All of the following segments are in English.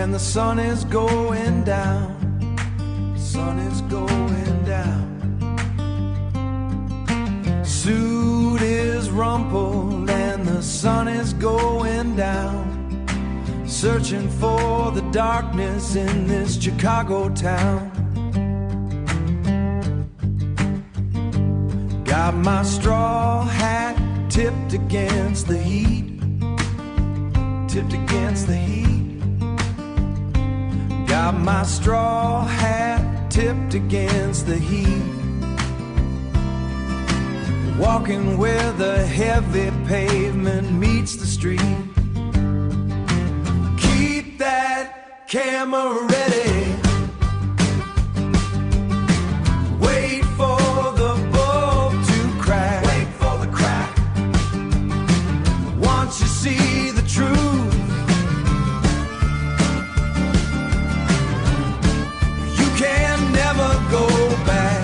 and the sun is going down. The sun is going down. Suit is rumpled and the sun is going down. Searching for the darkness in this Chicago town. Got my straw hat tipped against the heat. Tipped against the heat. Got my straw hat tipped against the heat. Walking where the heavy pavement meets the street. Keep that camera ready. Wait for the bulb to crack. Wait for the crack. Once you see the truth, you can never go back.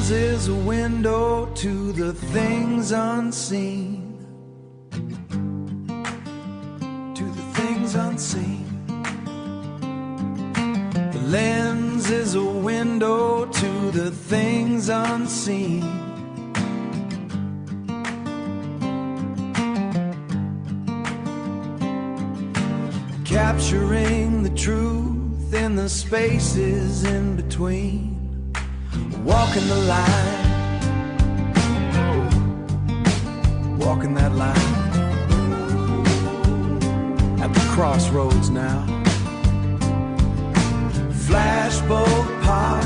Is a window to the things unseen. To the things unseen. The lens is a window to the things unseen. Capturing the truth in the spaces in between. Walking the line, walking that line, at the crossroads now. Flashbulb pop,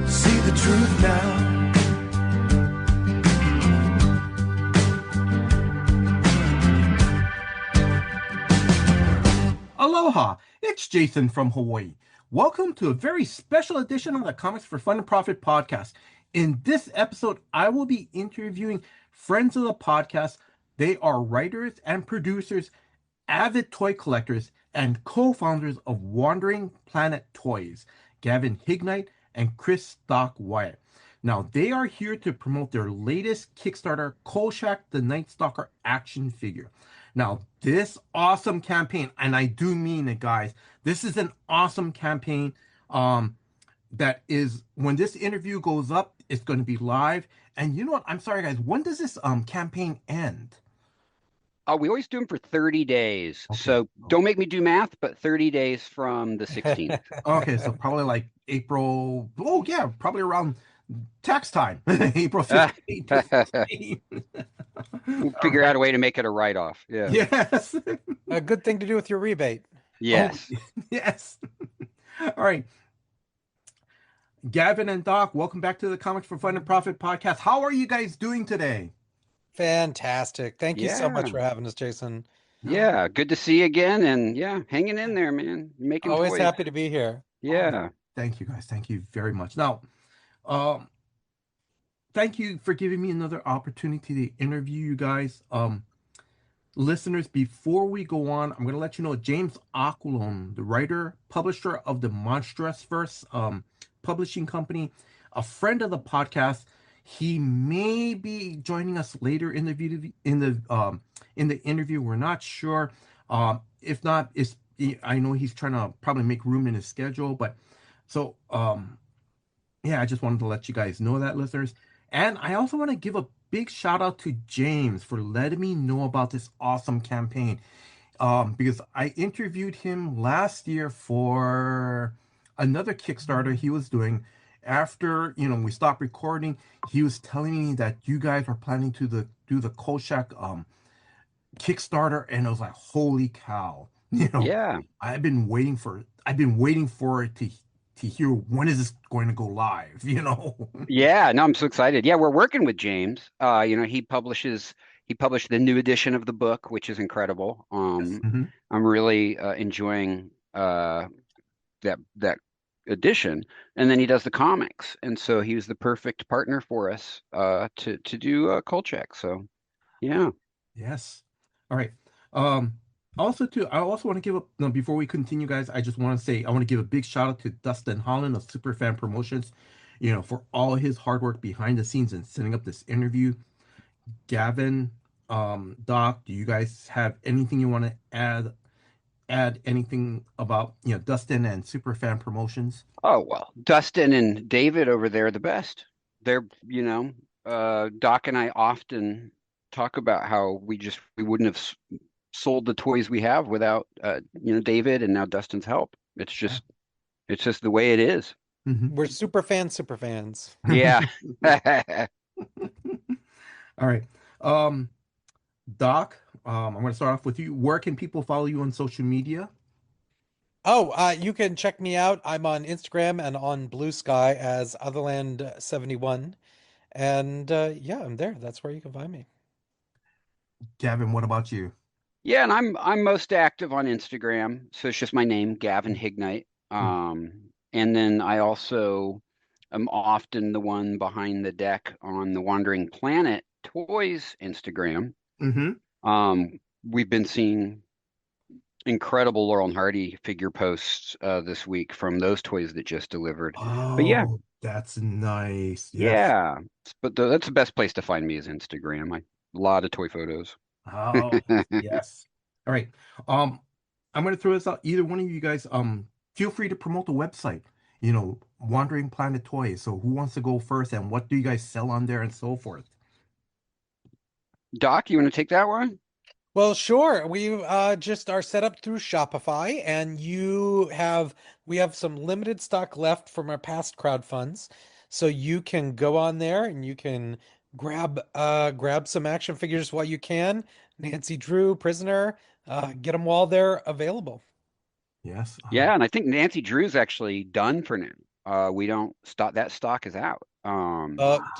see the truth now. Aloha, it's Jason from Hawaii. Welcome to a very special edition of the Comics for Fun and Profit podcast. In this episode, I will be interviewing friends of the podcast. They are writers and producers, avid toy collectors, and co-founders of Wandering Planet Toys, Gavin Hignight and Chris Stock Wyat. Now, they are here to promote their latest Kickstarter, Kolchak the Night Stalker action figure. Now, this awesome campaign, and I do mean it, guys, this is an awesome campaign that is, when this interview goes up, it's going to be live. And you know what? I'm sorry, guys. When does this campaign end? We always do them for 30 days. Okay. So don't make me do math, but 30 days from the 16th. Okay, so probably like April. Oh, yeah, probably around tax time. April 15th. We'll figure out a way to make it a write-off. Yeah. Yes. A good thing to do with your rebate. Yes. Oh, yes. All right. Gavin and Doc, welcome back to the Comics for Fun and Profit podcast. How are you guys doing today? Fantastic. Thank you so much for having us, Jason. Yeah. Good to see you again. And yeah, hanging in there, man. Making Always toys. happy to be here. Yeah. Thank you, guys. Thank you very much. Now, thank you for giving me another opportunity to interview you guys. Listeners, before we go on, I'm going to let you know James Aquilon, the writer, publisher of the Monstrousverse publishing company, a friend of the podcast. He may be joining us later in the interview. We're not sure. If not, I know he's trying to probably make room in his schedule. But so, yeah, I just wanted to let you guys know that, listeners. And I also want to give a big shout out to James for letting me know about this awesome campaign. Because I interviewed him last year for another Kickstarter he was doing. After, we stopped recording, he was telling me that you guys are planning to do the Kolchak Kickstarter, and I was like, holy cow. Yeah. I've been waiting for it to hear when is this going to go live, Yeah, no, I'm so excited. Yeah, we're working with James. He published the new edition of the book, which is incredible. Yes. Mm-hmm. I'm really enjoying that edition, and then he does the comics, and so he was the perfect partner for us to do Kolchak. So yeah. Yes. All right. Um, Also too, I also want to give up no, before we continue, guys, I just want to say I want to give a big shout out to Dustin Holland of Superfan Promotions, for all his hard work behind the scenes and setting up this interview. Gavin, Doc, do you guys have anything you want to add anything about Dustin and Superfan Promotions? Oh well, Dustin and David over there are the best. They're, Doc and I often talk about how we wouldn't have sold the toys we have without David and now Dustin's help. It's just the way it is. Mhm. We're super fans. Yeah. All right. Um, Doc, I'm going to start off with you. Where can people follow you on social media? Oh, you can check me out. I'm on Instagram and on Blue Sky as Otherland71. And yeah, I'm there. That's where you can find me. Gavin, what about you? Yeah, and I'm most active on Instagram, so it's just my name, Gavin Hignight. And then I also am often the one behind the deck on the Wandering Planet Toys Instagram. Mm-hmm. We've been seeing incredible Laurel and Hardy figure posts this week from those toys that just delivered. But yeah, Oh, that's nice. Yes. yeah. But that's the best place to find me is Instagram. A lot of toy photos. Oh, yes. All right. Um, I'm gonna throw this out. Either one of you guys, feel free to promote the website. Wandering Planet Toys. So who wants to go first, and what do you guys sell on there, and so forth? Doc, you want to take that one? Well, sure. We just are set up through Shopify, and we have some limited stock left from our past crowd funds. So you can go on there and you can grab some action figures while you can. Nancy Drew, Prisoner, get them while they're available. Yes. Yeah, and I think Nancy Drew's actually done for now. We don't stock that stock is out. Oh,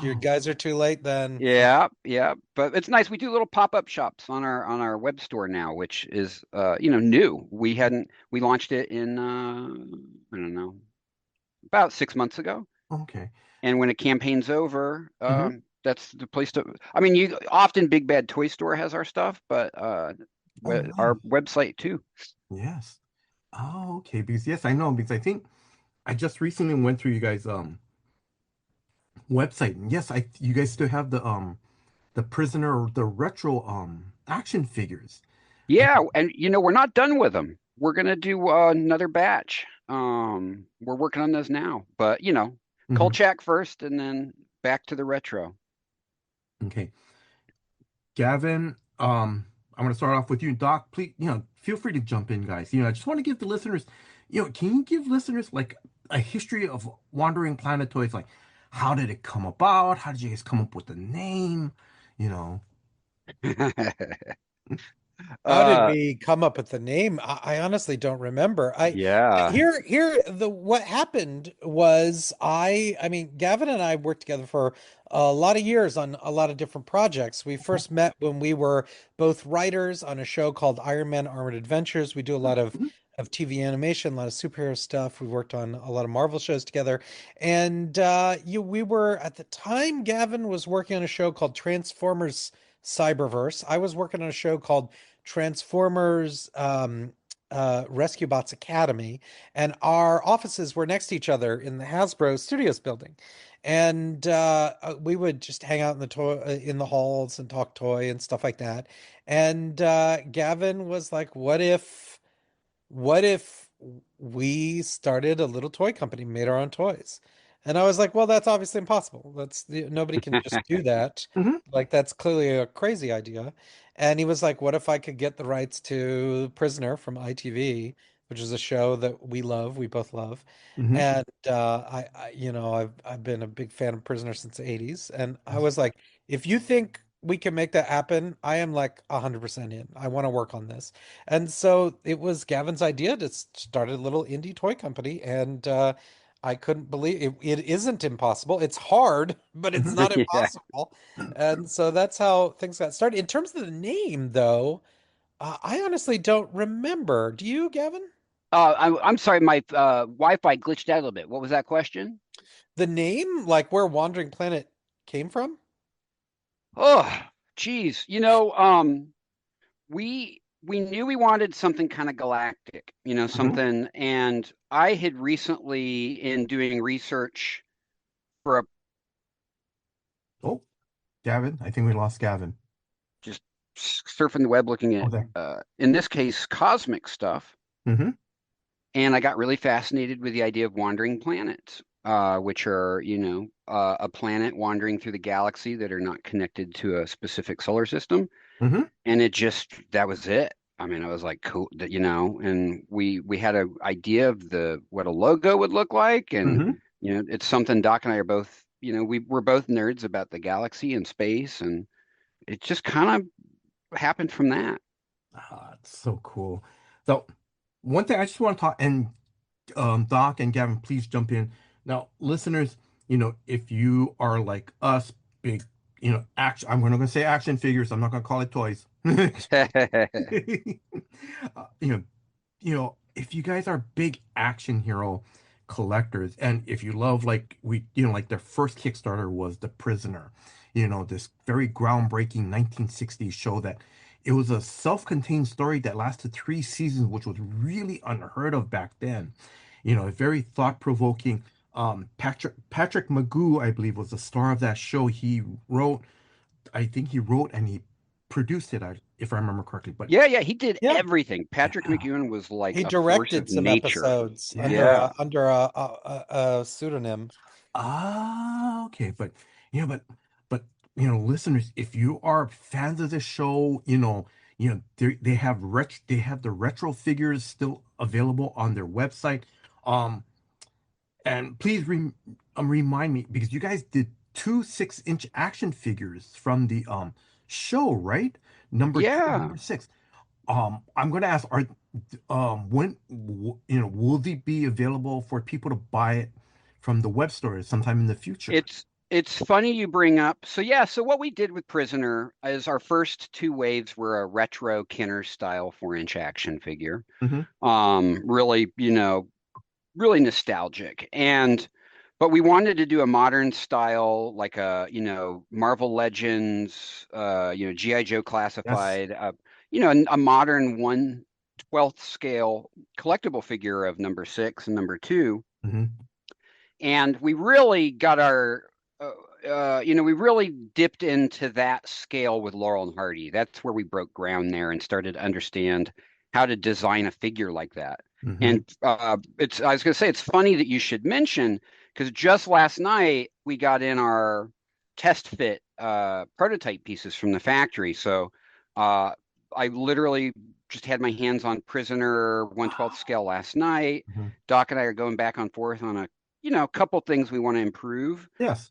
you Wow. guys are too late then. Yeah, yeah, but it's nice. We do little pop-up shops on our web store now, which is new. We launched it in I don't know, about 6 months ago. Okay. And when a campaign's over, Mm-hmm. that's the place to. I mean, you often Big Bad Toy Store has our stuff, but Oh, our nice. website too. Yes. Oh, okay. Because yes, I know. Because I think I just recently went through you guys' website, and yes, you guys still have the prisoner, the retro action figures. And Yeah, and we're not done with them. We're gonna do another batch. We're working on those now, but mhm. Kolchak first, and then back to the retro. Okay, Gavin, I'm gonna start off with you, Doc. Please, feel free to jump in, guys. I just want to give the listeners, can you give listeners like a history of Wandering Planet Toys? Like, how did it come about? How did you guys come up with the name? You know. How did uh, we come up with the name? I honestly don't remember. yeah, What happened was I mean, Gavin and I worked together for a lot of years on a lot of different projects. We first met when we were both writers on a show called Iron Man Armored Adventures. We do a lot Mhm. of TV animation, a lot of superhero stuff. We worked on a lot of Marvel shows together. And we were at the time, Gavin was working on a show called Transformers Cyberverse. I was working on a show called Transformers Rescue Bots Academy, and our offices were next to each other in the Hasbro Studios building. And we would just hang out in in the halls and talk toy and stuff like that. And Gavin was like, what if we started a little toy company, made our own toys? And I was like, well, that's obviously impossible. Nobody can just do that. Mhm. Like that's clearly a crazy idea. And he was like, what if I could get the rights to Prisoner from ITV, which is a show that we love, we both love. Mhm. And I've been a big fan of Prisoner since the 80s. And I was like, if you think we can make that happen, I am like 100% in. I want to work on this. And so it was Gavin's idea to start a little indie toy company. And I couldn't believe it isn't impossible. It's hard, but it's Mhm. not yeah. impossible. And so that's how things got started. In terms of the name, though, I honestly don't remember. Do you, Gavin? I'm sorry, my Wi-Fi glitched out a little bit. What was that question? The name, like where Wandering Planet came from? Oh, geez. We knew we wanted something kind of galactic, Hmm. something. And I had recently, in doing research for a Oh, Gavin, I think we lost Gavin. just surfing the web, looking Oh, at, there. in this case, cosmic stuff, Hmm. and I got really fascinated with the idea of wandering planets, which are, a planet wandering through the galaxy that are not connected to a specific solar system. Hmm. And that was it. I mean, I was like, cool, that, and we had an idea of the what a logo would look like, and Hmm. it's something Doc and I are both, we're both nerds about the galaxy and space, and it just kind of happened from that. Ah, it's so cool. So, one thing I just want to talk, and Doc and Gavin, please jump in. Now, listeners, if you are like us, big, action, I'm going to say action figures. I'm not going to call it toys. Uh, you know, if you guys are big action hero collectors, and if you love like like their first Kickstarter was The Prisoner, this very groundbreaking 1960s show that it was a self-contained story that lasted 3 seasons, which was really unheard of back then. Very thought-provoking. Patrick Magoo, I believe, was the star of that show. I think he wrote and he produced it, if I remember correctly. But Yeah, yeah, he did Yeah. everything. Patrick yeah, McEwen was like He a force directed of some nature. episodes under yeah. Yeah. a pseudonym. Ah, okay, but listeners, if you are fans of the show, they have the retro figures still available on their website. Um, and please remind me because you guys did two 6-inch action figures from the show, right? Number 2, Yeah. number 6. I'm gonna ask, will they be available for people to buy it from the web store sometime in the future? It's funny you bring up. So yeah, so what we did with Prisoner is our first two waves were a retro Kenner style 4-inch action figure. Hmm. Really, really nostalgic. And but we wanted to do a modern style, like a, Marvel Legends, G.I. Joe Yes. classified, a modern 1/12 scale collectible figure of number 6 and number 2. Hmm. And we really got we really dipped into that scale with Laurel and Hardy. That's where we broke ground there and started to understand how to design a figure like that. Hmm. And I was going to say, it's funny that you should mention, because just last night we got in our test fit prototype pieces from the factory. So uh, I literally just had my hands on Prisoner 1/12 scale last night. Hmm. Doc and I are going back and forth on a couple things we want to improve. Yes.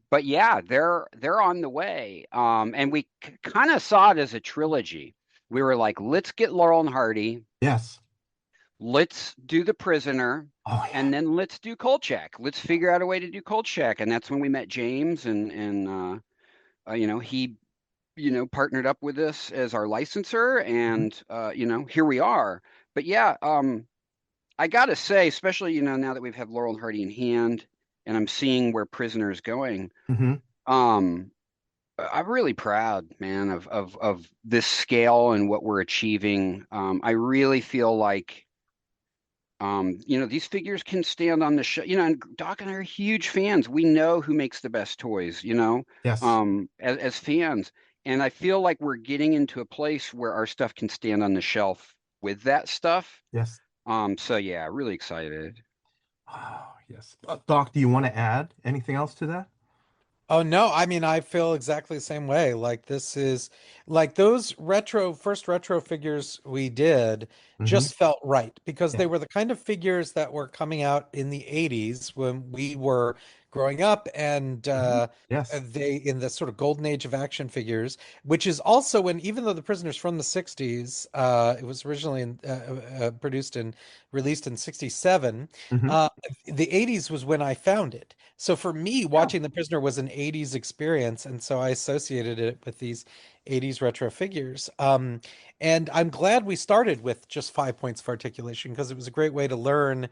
But yeah, they're on the way. And we kind of saw it as a trilogy. We were like, let's get Laurel and Hardy, Yes. let's do the Prisoner, Oh yeah. and then let's do Kolchak. Let's figure out a way to do Kolchak. And that's when we met James, and he partnered up with us as our licensor, Hmm. and here we are. But yeah, I gotta say, especially now that we've had Laurel and Hardy in hand, and I'm seeing where Prisoner is going, Hmm. um, I'm really proud, man, of this scale and what we're achieving. I really feel like these figures can stand on the show. And Doc and I are huge fans. We know who makes the best toys, Yes. as fans. And I feel like we're getting into a place where our stuff can stand on the shelf with that stuff. Yes. So yeah, really excited. Oh yes. Doc, do you want to add anything else to that? Oh no, I mean I feel exactly the same way. Like this is like those first retro figures we did Hmm. just felt right because Yeah. they were the kind of figures that were coming out in the 80s when we were growing up, and Yes. they in the sort of golden age of action figures, which is also when, even though The Prisoner's from the 60s, it was originally produced and released in 67. Hmm. uh, the 80s was when I found it. So for me, Yeah. watching The Prisoner was an 80s experience, and so I associated it with these 80s retro figures. And I'm glad we started with just 5 points of articulation, because it was a great way to learn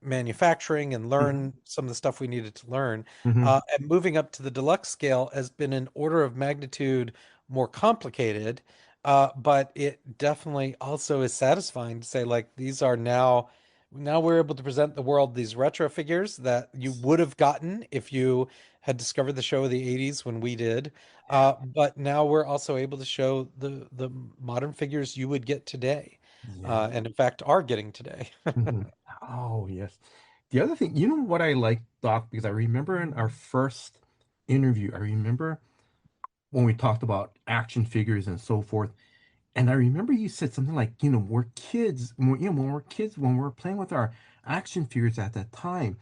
manufacturing and Hmm. learn some of the stuff we needed to learn. Hmm. And moving up to the deluxe scale has been an order of magnitude more complicated, but it definitely also is satisfying to say, like, these are now we're able to present the world these retro figures that you would have gotten if you had discovered the show of the 80s when we did. But now we're also able to show the modern figures you would get today, Yeah. and in fact are getting today. Hmm. Oh, yes. The other thing, you know what I like, Doc, because I remember in our first interview, I remember when we talked about action figures and so forth. And I remember you said something like, we're kids, when we're playing with our action figures at that time,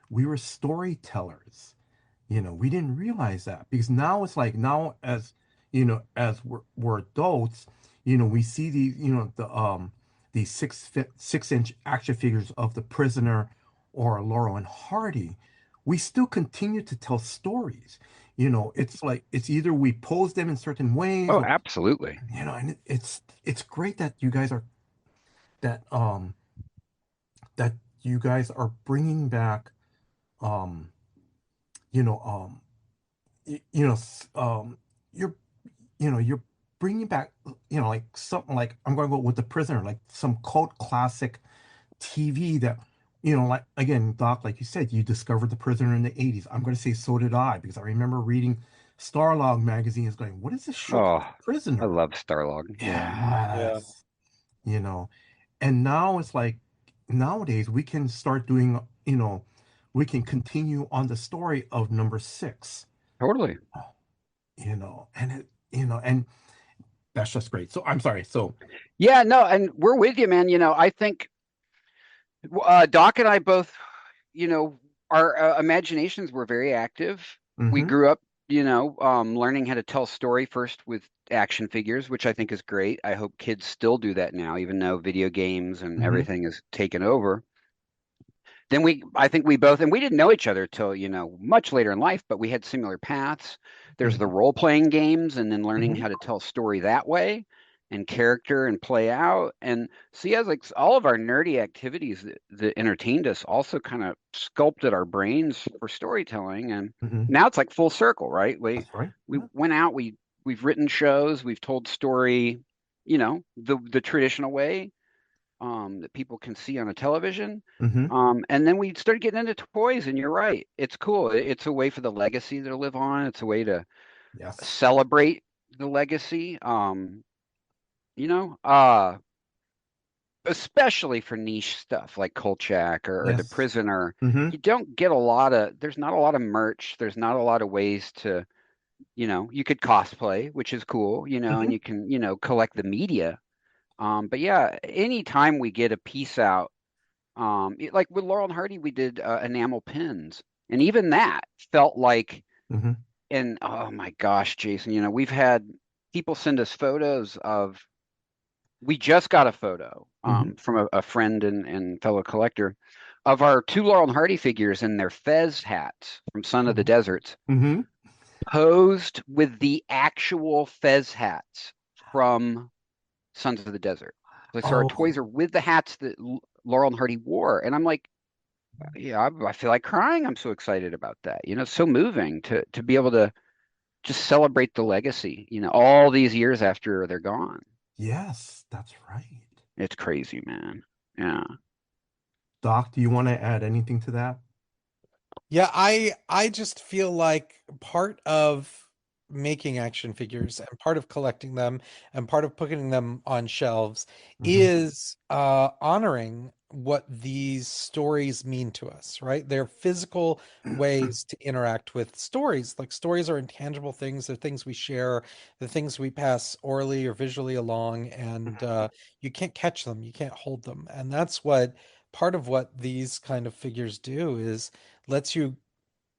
we were storytellers. We didn't realize that, because now it's like, now as as we're adults, we see these 6-inch action figures of the Prisoner or Laurel and Hardy. We still continue to tell stories. It's like, it's either we pose them in certain ways, Oh, or absolutely. and it's great that you guys are that that you guys are bringing back, um you know um y- you know s- you're you're bringing back, like something like, I'm going to go with The Prisoner, like some cult classic TV that, like, again, Doc, like you said, you discovered The Prisoner in the 80s. I'm going to say so did I, because I remember reading Starlog magazine is going, what is this show Oh, called, The I Prisoner? love Starlog. Yeah. Yeah. Yes. you know and now it's like, nowadays we can start doing, we can continue on the story of number 6. Totally. And that's just great. So I'm sorry. So. Yeah, no, and we're with you, man. I think Doc and I both, you know, our imaginations were very active. We Hmm. grew up, learning how to tell story first with action figures, which I think is great. I hope kids still do that now, even though video games and Hmm. everything is taken over. Then I think we both, and we didn't know each other till, much later in life, but we had similar paths. There's the Hmm. role-playing games, and then learning Hmm. how to tell a story that way, and character and play out. And see, as like all of our nerdy activities that entertained us also kind of sculpted our brains for storytelling. And Hmm. now it's like full circle, right? We That's right. we Yeah. went out, we've written shows, we've told story, the traditional way, that people can see on a television. Hmm. And then we started getting into toys, and you're right. It's cool. It's a way for the legacy to live on. It's a way to Yes. celebrate the legacy. You know, uh, Especially for niche stuff like Kolchak or The Yes. Prisoner. Hmm. You don't get there's not a lot of merch. There's not a lot of ways to, you could cosplay, which is cool, and Hmm. you can, collect the media. But yeah, anytime we get a piece out, like with Laurel and Hardy, we did enamel pins, and even that felt like, Hmm. and oh my gosh, Jason, we've had people send us photos of. We just got a photo Hmm. from a friend and fellow collector of our two Laurel and Hardy figures in their fez hats from Son of the Deserts, Hmm. posed with the actual fez hats from Sons of the Desert. Like, so our Oh, toys are with the hats that Laurel and Hardy wore, and I'm like, yeah, I feel like crying. I'm so excited about that. It's so moving to be able to just celebrate the legacy, all these years after they're gone. yes, that's right. It's crazy, man. Yeah. Doc, do you want to add anything to that? Yeah, I just feel like part of making action figures and part of collecting them and part of putting them on shelves Hmm. is honoring what these stories mean to us, right? They're physical ways to interact with stories. Like, stories are intangible things, they're things we share, the things we pass orally or visually along, and you can't catch them, you can't hold them. And that's what part of what these kind of figures do is lets you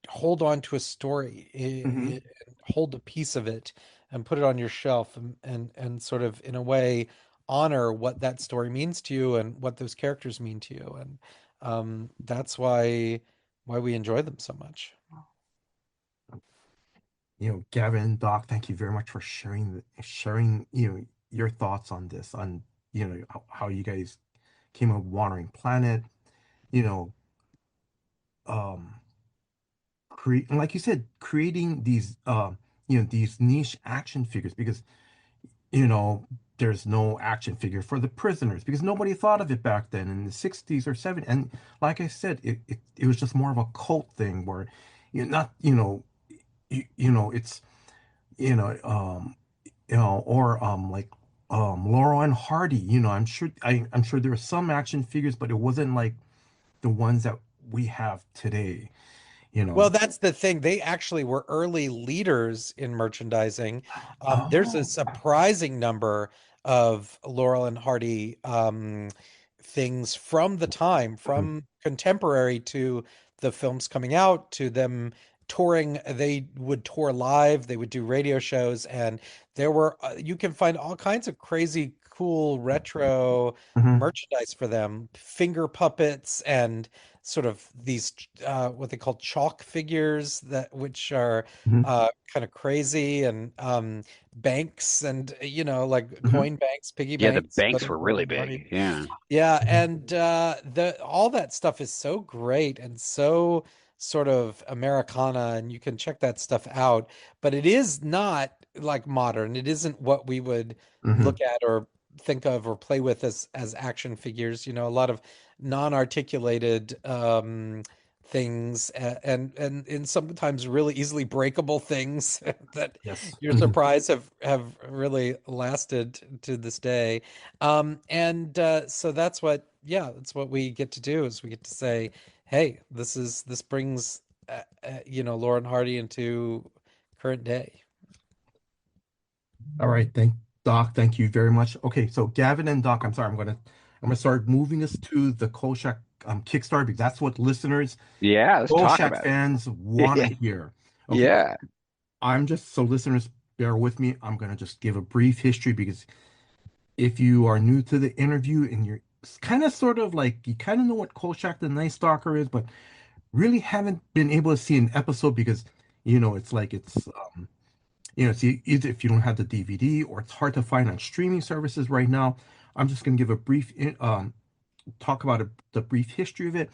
hold on to a story, Hmm. hold a piece of it and put it on your shelf and sort of in a way honor what that story means to you and what those characters mean to you. And that's why we enjoy them so much. Gavin and Doc, thank you very much for sharing, your thoughts on this, on, how you guys came up with Wandering Planet, you know, um, create, like you said, creating these niche action figures because, you know, there's no action figure for the prisoners because nobody thought of it back then in the 60s or 70s. And like I said, it was just more of a cult thing where you're not, it's, you know, or like Laurel and Hardy, I'm sure there were some action figures, but it wasn't like the ones that we have today, you Well, know. that's the thing. They actually were early leaders in merchandising. There's a Oh. surprising number of Laurel and Hardy things from the time, Mhm. from contemporary to the films coming out to them touring. They would tour live, they would do radio shows, and there were you can find all kinds of crazy, cool retro Mhm. merchandise for them, finger puppets and sort of these what they call chalk figures that which are Mhm. kind of crazy and banks and like Mhm. coin banks, piggy Yeah, the banks, but banks in were Laurel really and Hardy. big. Yeah. Yeah, Mhm. and the all that stuff is so great and so sort of Americana, and you can check that stuff out. But it is not like modern. It isn't what we would Mhm. look at or think of or play with as action figures. A lot of non-articulated things and sometimes really easily breakable things that Yes. you're Mhm. surprised have really lasted to this day. And so that's what we get to do is we get to say, hey, this brings Lauren Hardy into current day. All right, Doc, thank you very much. Okay, so Gavin and Doc, I'm sorry, I'm gonna start moving us to the Kolchak Kickstarter because that's what listeners, Yeah, let's talk Kolchak about it. fans want to hear. Okay, Yeah. I'm just so listeners bear with me. I'm gonna just give a brief history because if you are new to the interview and you're kind of sort of like you kind of know what Kolchak the Night Stalker is, but really haven't been able to see an episode because it's like it's either if you don't have the DVD or it's hard to find on streaming services right now. I'm just going to give a brief talk about the brief history of it.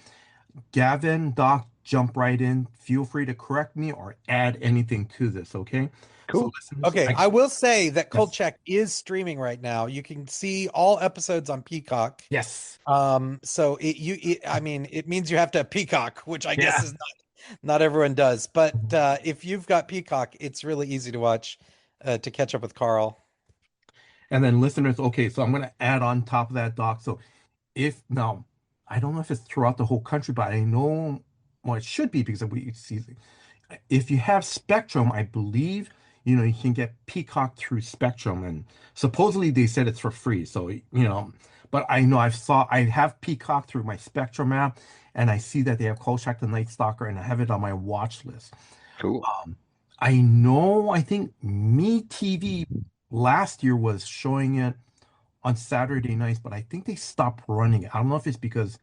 Gavin, Doc, jump right in. Feel free to correct me or add anything to this, okay? So Cool. listeners, Okay, I will say that yes, Kolchak is streaming right now. You can see all episodes on Peacock. yes, So I mean, it means you have to have Peacock, which I guess yeah. is not everyone does. But if you've got Peacock, it's really easy to watch to catch up with Carl. And then listeners, okay, so I'm going to add on top of that, Doc. So if now, I don't know if it's throughout the whole country, but I know, well, it should be because we see if you have Spectrum, I believe, you can get Peacock through Spectrum, and supposedly they said it's for free. So, but I know I have Peacock through my Spectrum app, and I see that they have Kolchak the Night Stalker, and I have it on my watch list. Cool. I know, I think Me TV last year was showing it on Saturday nights, but I think they stopped running it. I don't know if it's because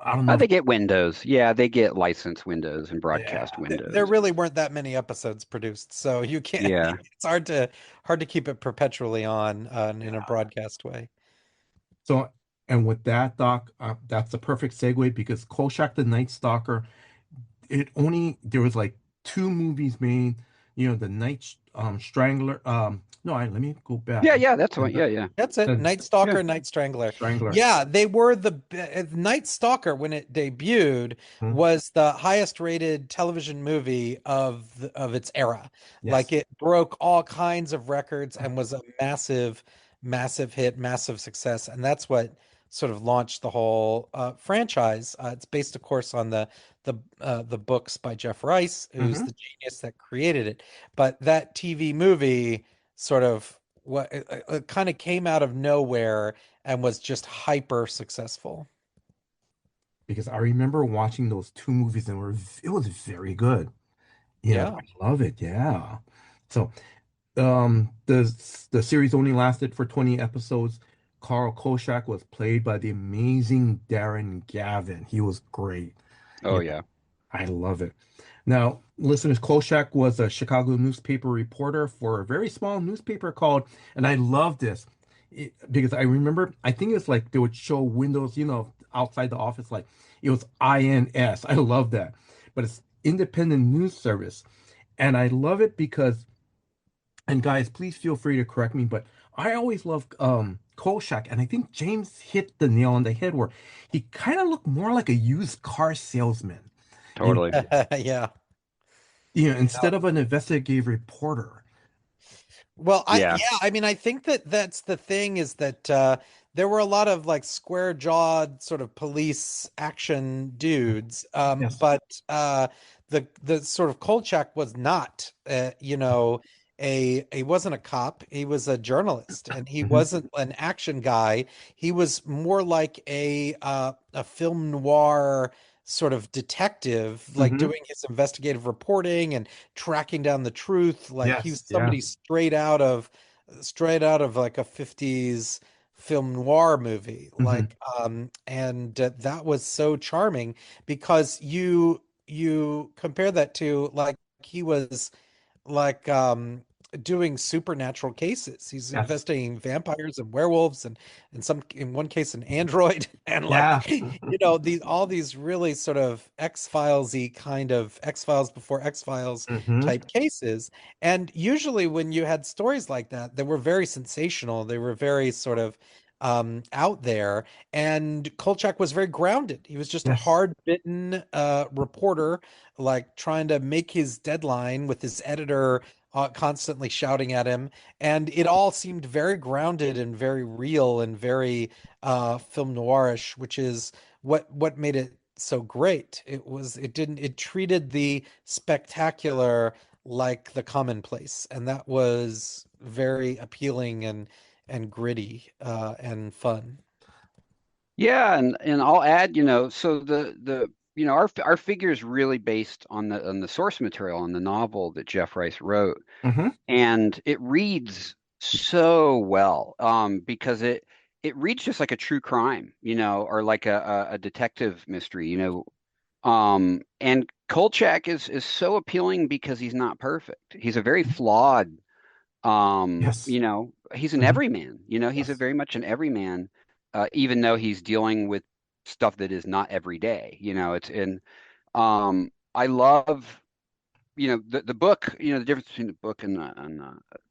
I don't know if They get windows. Yeah, they get license windows and broadcast yeah. There windows. really weren't that many episodes produced, so you can't. Yeah. It's hard to keep it perpetually on in a broadcast way. So, and with that, Doc, that's a perfect segue because Kolchak the Night Stalker, there was like two movies made, the Strangler. No, let me go back. Yeah, yeah, that's what. The, Yeah, yeah. That's it. the, Night yeah, Stalker, Night Strangler. Strangler. Yeah, they were the Night Stalker when it debuted Hmm. was the highest rated television movie of its era. Like Yes. it broke all kinds of records and was a massive hit, massive success, and that's what sort of launched the whole franchise. It's based, of course, on the books by Jeff Rice, who's Hmm. the genius that created it. But that TV movie sort of what it kind of came out of nowhere and was just hyper successful. because I remember watching those two movies and it was very good. Yeah, Yeah. I love it. Yeah. So, the series only lasted for 20 episodes. Carl Kolchak was played by the amazing Darren Gavin. He was great. Oh Yeah, yeah. I love it. Now, listeners, Kolchak was a Chicago newspaper reporter for a very small newspaper called, and I love this because I remember, I think it's like they would show windows, outside the office, like it was INS. I love that. But it's Independent News Service. And I love it because, and guys, please feel free to correct me, but I always loved Kolchak, and I think James hit the nail on the head where he kind of looked more like a used car salesman. You know, Totally. Yeah. instead of an investigative reporter. Well, Yeah. yeah, I mean, I think that that's the thing is that there were a lot of like square-jawed sort of police action dudes, Yes. but the sort of Kolchak was not, he wasn't a cop. He was a journalist, and he Hmm. wasn't an action guy. He was more like a film noir sort of detective, like Hmm. doing his investigative reporting and tracking down the truth. Like he was Yes. Yeah. somebody straight out of like a 50s film noir movie. Hmm. And that was so charming because you compare that to like he was like doing supernatural cases. He's Yes. investigating vampires and werewolves and in one case an android and Yeah. like these all these really sort of X-Files-y kind of X-Files before X-Files Hmm. type cases. And usually when you had stories like that, they were very sensational. They were very sort of out there. And Kolchak was very grounded. He was just a Yes. hard-bitten reporter, like trying to make his deadline with his editor constantly shouting at him. And it all seemed very grounded and very real and very film noirish, which is what made it so great. It treated the spectacular like the commonplace, and that was very appealing and gritty and fun. Yeah, and I'll add, so our figure is really based on the source material on the novel that Jeff Rice wrote, Hmm. and it reads so well, because it reads just like a true crime, or like a detective mystery, and Kolchak is so appealing because he's not perfect. He's a very flawed, Yes. he's an Hmm. everyman. He's a Yes. very much an everyman, even though he's dealing with stuff that is not every day. I love, the book. The difference between the book and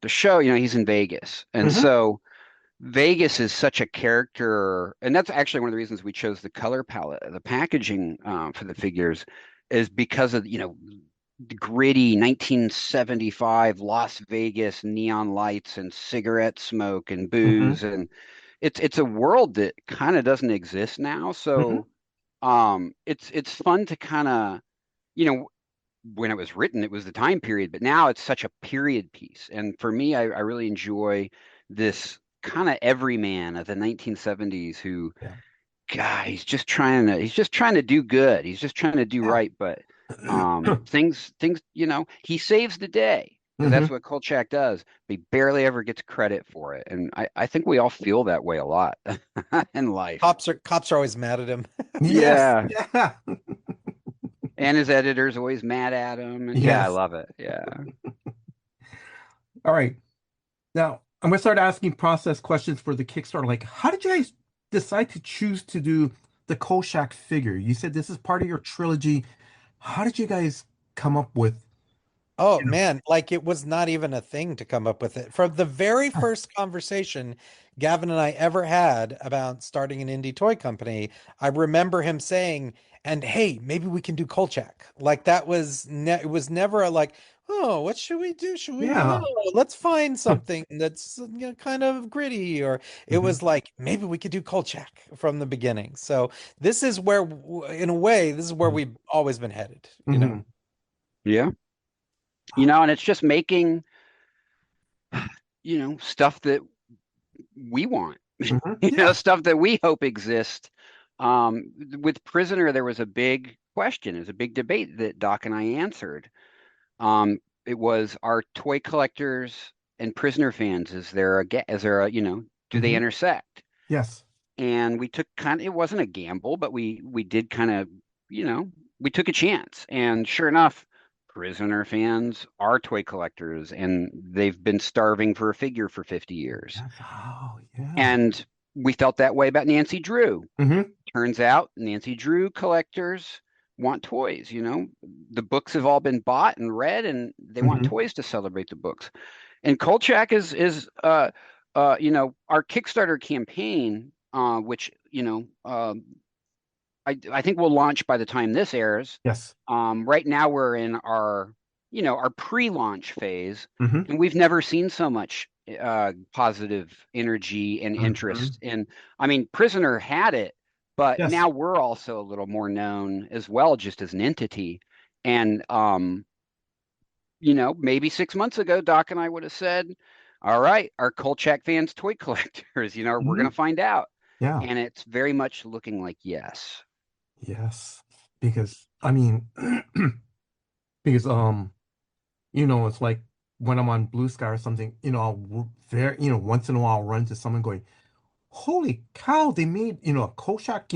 the show. He's in Vegas, and Hmm. so Vegas is such a character, and that's actually one of the reasons we chose the color palette, the packaging for the figures, is because of the gritty 1975 Las Vegas neon lights and cigarette smoke and Hmm. booze, and it's a world that kind of doesn't exist now. Hmm. So it's fun to kind of, you know when it was written, it was the time period, but now it's such a period piece. And for me, I really enjoy this kind of everyman of the 1970s who, Yeah. God, he's just trying to do good. He's just trying to do Yeah. right. But things, he saves the day because Hmm. that's what Kolchak does. But he barely ever gets credit for it. And I think we all feel that way a lot in life. Cops are always mad at him. Yes. Yeah. Yeah. And his editor's always mad at him. And yeah, I Yes. love it. Yeah. All right. Now, I'm gonna start asking process questions for the Kickstarter. Like, how did you guys decide to choose to do the Kolchak figure? You said this is part of your trilogy. How did you guys come up with, Oh you know? man, like it was not even a thing to come up with it. From the very first conversation Gavin and I ever had about starting an indie toy company, I remember him saying, "And hey, maybe we can do Kolchak." Like that was it was never a like, "Oh, what should we do? Should we Yeah. let's find something that's kind of gritty," or it Hmm. was like, "Maybe we could do Kolchak" from the beginning. So this is where in a way, this is where we've always been headed, you know. Hmm. Yeah. And it's just making, stuff that we want, Hmm. Yeah. stuff that we hope exists. With Prisoner, there was a big question. It was a big debate that Doc and I answered. It was, are toy collectors and Prisoner fans, do they Hmm. intersect? Yes. And we took it wasn't a gamble, but we did kind of, we took a chance. And sure enough, Prisoner fans are toy collectors, and they've been starving for a figure for 50 years. Yes. Oh, yeah. And we felt that way about Nancy Drew. Hmm. Turns out Nancy Drew collectors want toys, The books have all been bought and read, and they want Hmm. toys to celebrate the books. And Kolchak is our Kickstarter campaign, which, I think will launch by the time this airs. Yes. Right now we're in our pre-launch phase, Hmm. and we've never seen so much positive energy and Hmm. interest. And I mean, Prisoner had it, but Yes. now we're also a little more known as well, just as an entity. And maybe 6 months ago, Doc and I would have said, all right, our Kolchak fans, toy collectors, we're Hmm. going to find out. Yeah. And it's very much looking like yes. Yes. Because I mean, because it's like when I'm on Blue Sky or something, once in a while I'll run into someone going, "Holy cow, they made, a Koshak,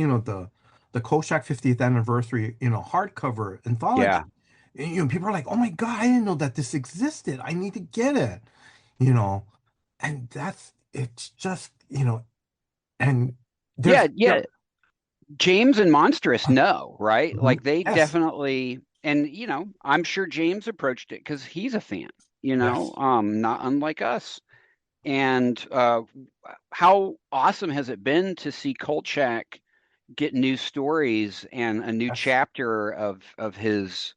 the Koshak 50th anniversary, hardcover Yeah. anthology." And, people are like, "Oh my God, I didn't know that this existed. I need to get it." You know, and it's just, and Yeah. there's, Yeah. James and Monstrous know, right? mhm, Like they yes, definitely, and I'm sure James approached it because he's a fan, yes, not unlike us. And how awesome has it been to see Kolchak get new stories and a new yes, chapter of his,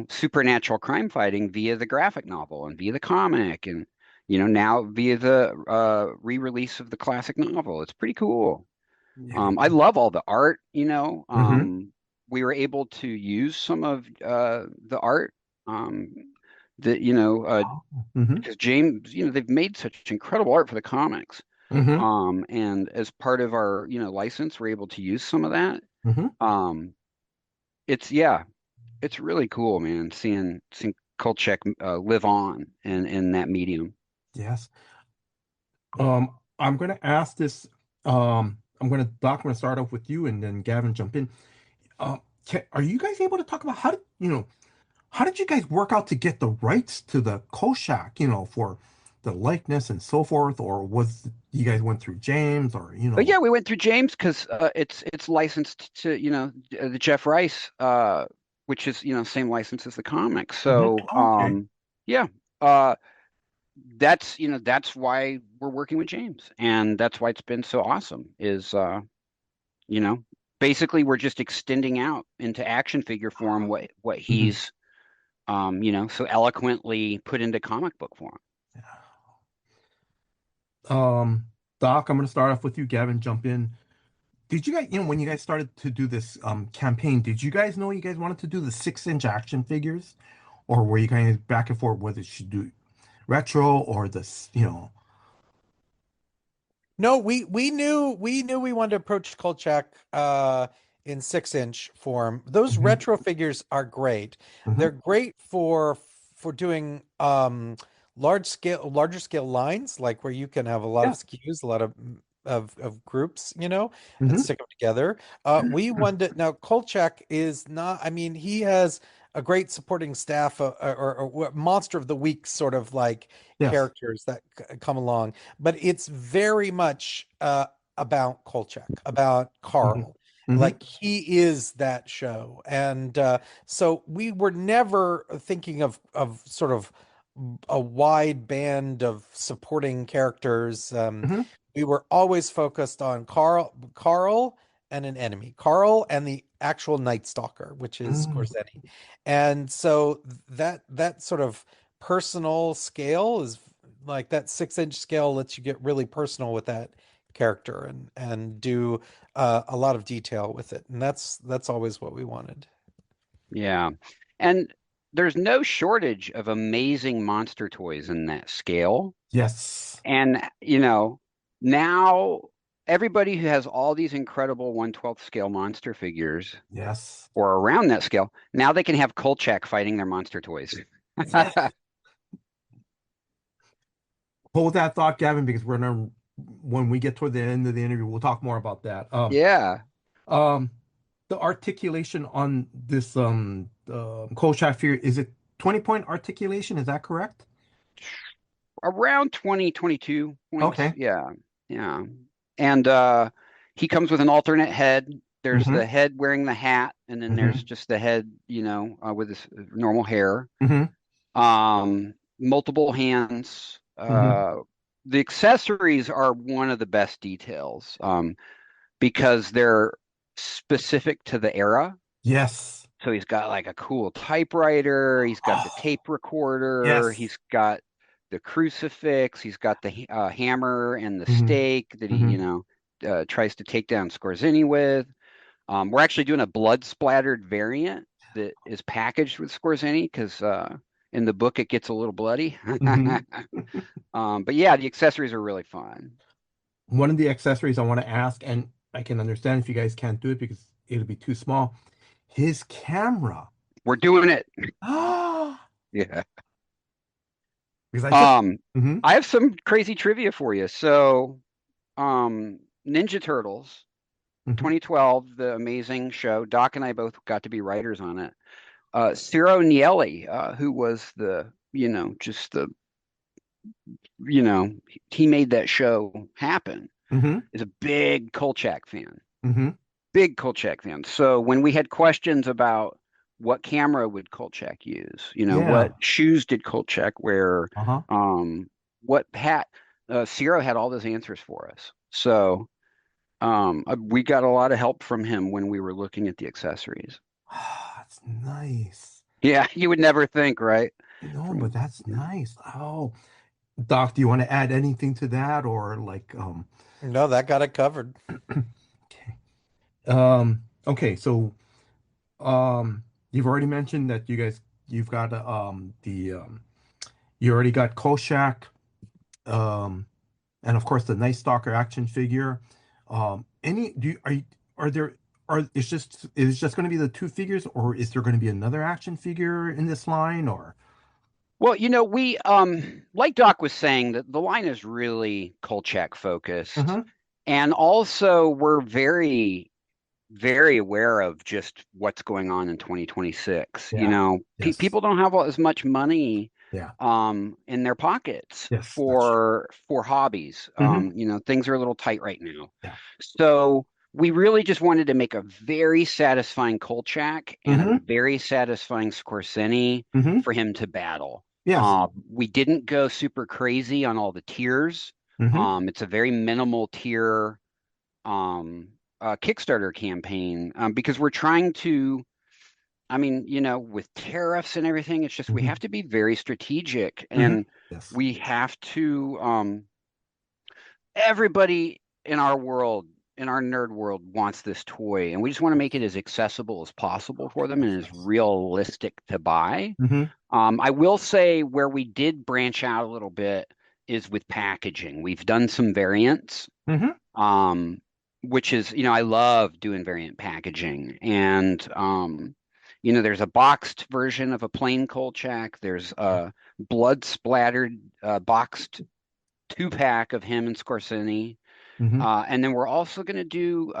supernatural crime fighting via the graphic novel and via the comic, and now via the re-release of the classic novel. It's pretty cool. yeah. I love all the art, Hmm. we were able to use some of the art, that, Hmm. because James, they've made such incredible art for the comics. Hmm. And as part of our, license, we're able to use some of that. Hmm. Um, yeah, it's really cool, man, seeing Kolchak live on in that medium. Yes. I'm gonna ask this. Doc, I'm gonna start off with you, and then Gavin jump in. Are you guys able to talk about how did you guys work out to get the rights to the Koshak, for the likeness and so forth, or was you guys went through James, or But yeah, we went through James because it's licensed to the Jeff Rice, which is same license as the comic. Mhm. So Oh, okay. yeah, uh, that's why we're working with James, and that's why it's been so awesome. Is you know basically we're just extending out into action figure form what Mhm. he's so eloquently put into comic book form. Um, Doc, I'm gonna start off with you. Gavin, jump in. Did you guys, when you guys started to do this campaign, did you guys know you guys wanted to do the 6-inch action figures, or were you kind of back and forth whether you should do retro or this? No, we knew we wanted to approach Kolchak in 6-inch form. Those Hmm. retro figures are great. Hmm. They're great for doing larger scale lines, like where you can have a lot of Yeah. SKUs, a lot of groups, and Hmm. stick them together. We wanted now Kolchak is not. I mean, he has a great supporting staff, or monster of the week sort of like Yes. characters that come along, but it's very much about Kolchak, about Hmm. Carl. Hmm. Like he is that show, and so we were never thinking of sort of a wide band of supporting characters. Hmm. We were always focused on Carl and an enemy, Carl and the actual Night Stalker, which is Hmm. Gorzetti, and so that sort of personal scale is like that 6-inch scale lets you get really personal with that character and do a lot of detail with it, and that's always what we wanted. Yeah. And there's no shortage of amazing monster toys in that scale. Yes. And, now everybody who has all these incredible 1/12 scale monster figures Yes. or around that scale, now they can have Kolchak fighting their monster toys. Yes. Hold that thought, Gavin, because we're gonna when we get toward the end of the interview, we'll talk more about that. Yeah. Um, the articulation on this Kolchak figure, is it 20-point articulation? Is that correct? Around 20, 22 points. Okay. Yeah. Yeah. And he comes with an alternate head. There's Mm-hmm. the head wearing the hat, and then Mm-hmm. there's just the head, with his normal hair. Mm-hmm. Multiple hands. Mm-hmm. The accessories are one of the best details, because they're specific to the era. Yes. So he's got like a cool typewriter. He's got the Oh, tape recorder. yes. He's got the crucifix. He's got the hammer and the Mm-hmm. stake that he, Mm-hmm. tries to take down Scorzini with. We're actually doing a blood splattered variant that is packaged with Scorzini because in the book it gets a little bloody. Mm-hmm. But yeah, the accessories are really fun. One of the accessories I want to ask, and I can understand if you guys can't do it because it'll be too small. His camera. We're doing it. Ah, Yeah. because I just. Mm-hmm. I have some crazy trivia for you. So, Ninja Turtles, Mm-hmm. 2012, the amazing show. Doc and I both got to be writers on it. Ciro Nieli, who was he made that show happen, Mm-hmm. is a big Kolchak fan. Mm-hmm. Big Kolchak fan. So when we had questions about what camera would Kolchak use, Yeah. what shoes did Kolchak wear, Uh-huh. what hat, Ciro had all those answers for us. So we got a lot of help from him when we were looking at the accessories. That's nice. Yeah, you would never think, right? No, but that's nice. Oh, Doc, do you want to add anything to that or like No, that got it covered. okay. Okay, so you've already mentioned that you've got you already got Kolchak, and of course the Night Stalker action figure. Any do you are there are it's just going to be the two figures, or is there going to be another action figure in this line, or? Well, we like Doc was saying that the line is really Kolchak focused. Mm-hmm. And also we're very, very aware of just what's going on in 2026. Yeah. Yes. People don't have as much money Yeah. in their pockets Yes, that's for hobbies. Mm-hmm. Things are a little tight right now. Yeah. So we really just wanted to make a very satisfying Kolchak and Mm-hmm. a very satisfying Scorseni Mm-hmm. for him to battle. Yes. We didn't go super crazy on all the tiers. Mm-hmm. It's a very minimal tier Kickstarter campaign, because we're trying to, with tariffs and everything, it's just we Mm-hmm. have to be very strategic, Mm-hmm. and Yes. we have to, everybody in our world, in our nerd world, wants this toy, and we just want to make it as accessible as possible for them and as realistic to buy. Mm-hmm. I will say where we did branch out a little bit is with packaging. We've done some variants, Mm-hmm. which is, I love doing variant packaging. And, there's a boxed version of a plain Kolchak. There's a blood splattered boxed 2-pack of him and Scorsini. Mm-hmm. And then we're also going to do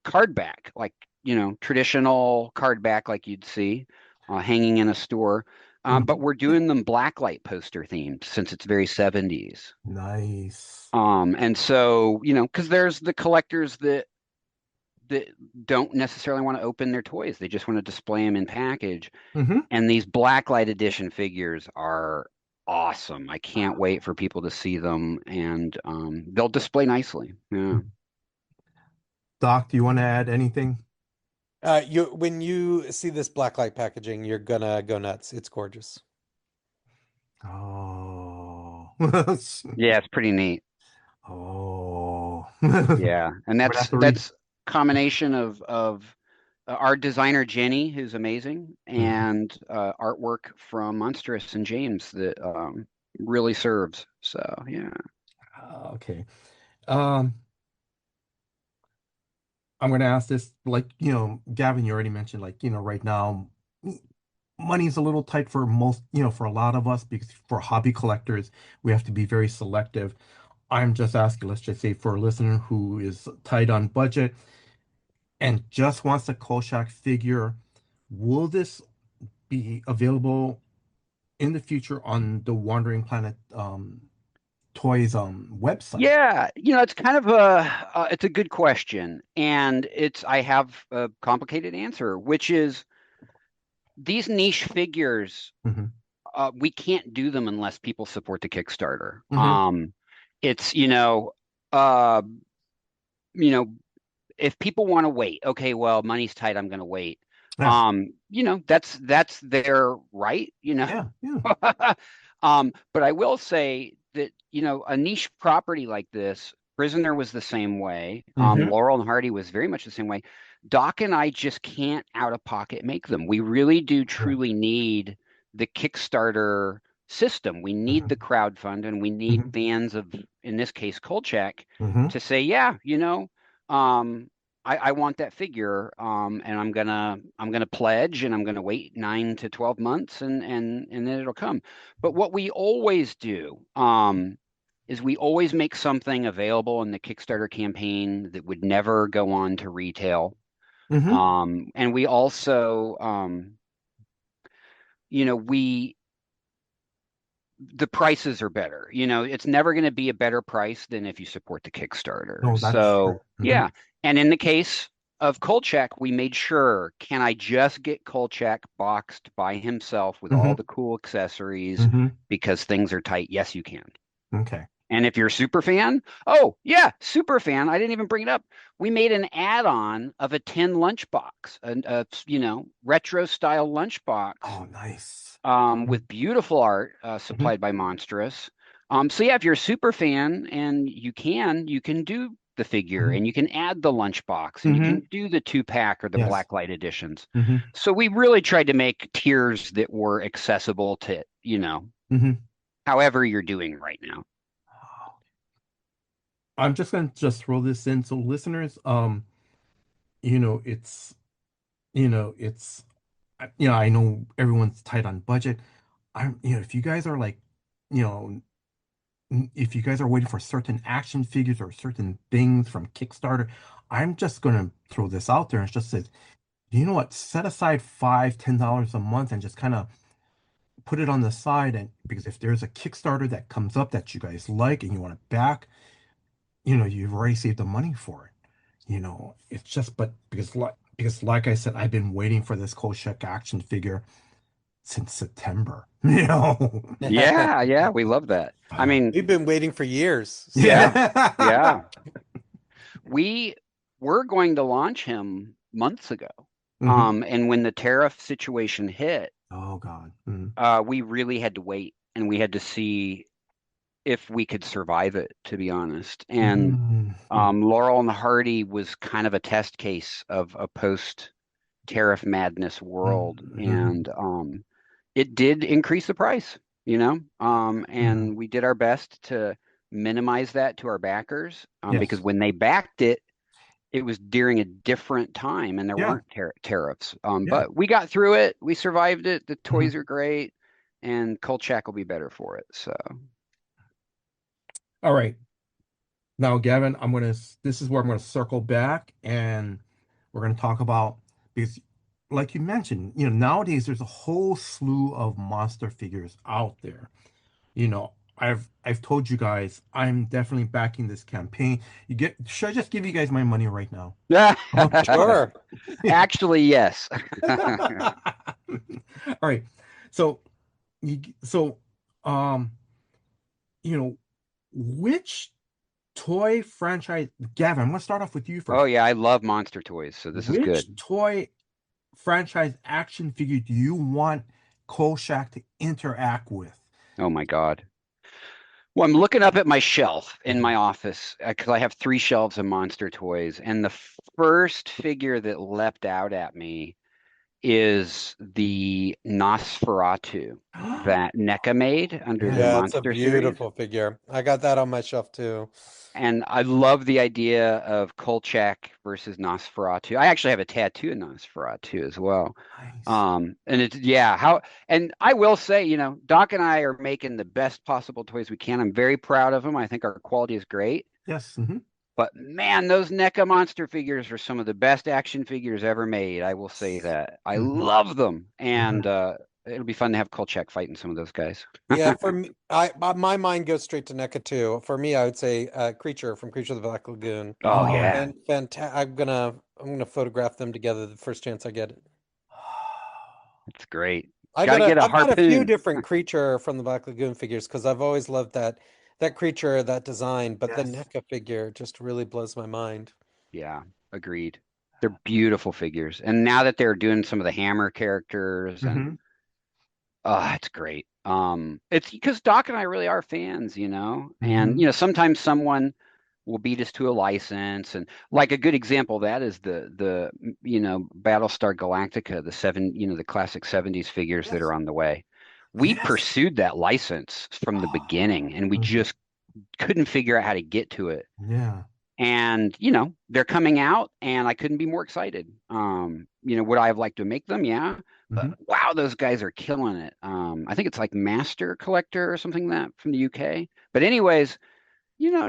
card back, like, traditional card back like you'd see hanging in a store. Mm-hmm. But we're doing them blacklight poster themed since it's very 70s. Nice. And so, because there's the collectors that don't necessarily want to open their toys. They just want to display them in package. Mm-hmm. And these blacklight edition figures are awesome. I can't wait for people to see them, and they'll display nicely. Yeah. Doc, do you want to add anything? When you see this blacklight packaging, you're gonna go nuts. It's gorgeous. Oh. Yeah, it's pretty neat. Oh. Yeah, and that's combination of our designer Jenny, who's amazing, and artwork from Monstrous and James that really serves. So yeah. Okay. I'm going to ask this, like, Gavin, you already mentioned, like, right now, money's a little tight for most, for a lot of us, because for hobby collectors, we have to be very selective. I'm just asking, let's just say for a listener who is tight on budget and just wants a Kolchak figure, will this be available in the future on the Wandering Planet Toys website? Yeah, it's kind of it's a good question, and I have a complicated answer, which is these niche figures, Hmm. we can't do them unless people support the Kickstarter. Hmm. It's, uh, you know, if people want to wait, okay, well, money's tight, I'm going to wait. Yeah, That's their right, yeah, yeah. But I will say that, a niche property like this, Prisoner was the same way. Hmm. Laurel and Hardy was very much the same way. Doc and I just can't out of pocket make them. We really do Yeah. truly need the Kickstarter system. We need the Hmm. crowdfund, and we need Hmm. fans of, in this case, Kolchak, Hmm. to say, yeah, um, I want that figure, and I'm gonna pledge, and I'm gonna wait 9 to 12 months, and then it'll come. But what we always do, is we always make something available in the Kickstarter campaign that would never go on to retail. Hmm. And we also, we the prices are better. It's never going to be a better price than if you support the Kickstarter. No, that's true. So, Hmm. yeah. And in the case of Kolchak, we made sure, can I just get Kolchak boxed by himself with all Hmm. the cool accessories Hmm. because things are tight? Yes, you can. Okay. And if you're a super fan, oh yeah, super fan. I didn't even bring it up. We made an add-on of a tin lunchbox, a retro style lunchbox, Oh, nice. with beautiful art, Hmm. supplied by Monstrous. So yeah, if you're a super fan and you can do the figure, Hmm. and you can add the lunchbox, and you Hmm. can do the 2-pack or the Yes. blacklight editions. Hmm. So we really tried to make tiers that were accessible to, Hmm. however you're doing right now. I'm just gonna just throw this in. So listeners, it's it's I know everyone's tight on budget. If you guys are like, you know, if you guys are waiting for certain action figures or certain things from Kickstarter, I'm just gonna throw this out there and just say, you know what, set aside $5, $10 a month and just kind of put it on the side. And because if there's a Kickstarter that comes up that you guys like and you want to back, you've already saved the money for it. It's just, but because like I said, I've been waiting for this Kolchak action figure since September. Yeah, yeah, we love that. I mean, We've been waiting for years. So yeah, Yeah. yeah. We were going to launch him months ago. Hmm. And when the tariff situation hit, Oh God. Mm. we really had to wait, and we had to see if we could survive it, to be honest. And Mhm. Mhm. Laurel and Hardy was kind of a test case of a post tariff madness world. Mhm. And it did increase the price, Mhm. and we did our best to minimize that to our backers, because Yes. when they backed it, it was during a different time and there Yeah. weren't tariffs. Yeah. But we got through it. We survived it. The Mhm. toys are great, and Kolchak will be better for it. So, All right. Now, Gavin, this is where I'm gonna circle back and we're gonna talk about, because like you mentioned, nowadays there's a whole slew of monster figures out there. I've told you guys I'm definitely backing this campaign. Should I just give you guys my money right now? sure. actually, yes. All right. So so um which toy franchise, Gavin, I'm gonna start off with you Oh first. yeah, I love monster toys, so this is Which good. toy franchise action figure do you want Kolchak to interact with? Oh my God. Well, I'm looking up at my shelf in Mhm. my office, because I have 3 shelves of monster toys, and the first figure that leapt out at me is the Nosferatu that NECA made under the Yeah. Yeah, it's a Monster series. beautiful figure. I got that on my shelf too. And I love the idea of Kolchak versus Nosferatu. I actually have a tattoo of Nosferatu as well. Nice. And it's and I will say, Doc and I are making the best possible toys we can. I'm very proud of them. I think our quality is great. Yes. Mm-hmm. But man, those NECA monster figures are some of the best action figures ever made. I will say that. I Mm-hmm. love them. And Yeah. it'll be fun to have Kolchak fighting some of those guys. Yeah, for me, my mind goes straight to NECA too. For me, I would say Creature from Creature of the Black Lagoon. Oh Oh yeah. yeah. And I'm gonna photograph them together the first chance I get it. It's great. I Got got to get a I've got a few harpoon. different Creature from the Black Lagoon figures because I've always loved that creature, that design, but the Yes. NECA figure just really blows my mind. Yeah, agreed. They're beautiful figures. And now that they're doing some of the Hammer characters and Mm-hmm. it's great. It's because Doc and I really are fans, and Mm-hmm. sometimes someone will beat us to a license, and like a good example of that is the Battlestar Galactica, the classic 70s figures that Yes. are on the way. We Yes. pursued that license from the beginning, and we Mhm. just couldn't figure out how to get to it. Yeah. And they're coming out, and I couldn't be more excited. Would I have liked to make them? Yeah, but Mm-hmm. wow, those guys are killing it. I think it's like Master Collector or something like that from the UK. But anyways,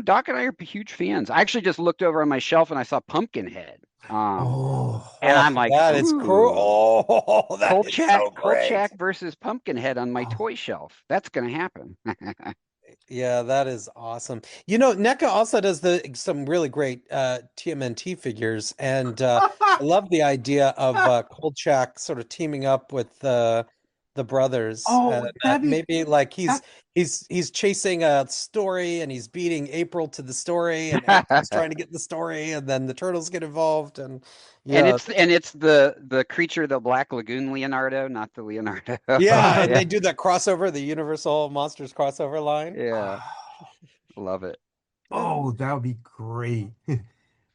Doc and I are huge fans. I actually just looked over on my shelf and I saw Pumpkinhead. Oh. And Oh, I'm like, that is cool. ooh, Oh, that is so Kolchak great. versus Pumpkinhead on my Oh. toy shelf. That's gonna happen. Yeah, that is awesome. NECA also does some really great TMNT figures, and I love the idea of Kolchak sort of teaming up with the brothers. Oh, that'd be Maybe like that. he's chasing a story and he's beating April to the story, and April's trying to get the story, and then the turtles get involved, and And yeah, it's the creature, the Black Lagoon Leonardo, not the Leonardo. yeah, and Yeah, they do that crossover, the Universal Monsters crossover line. yeah, love it. Oh, that would be great.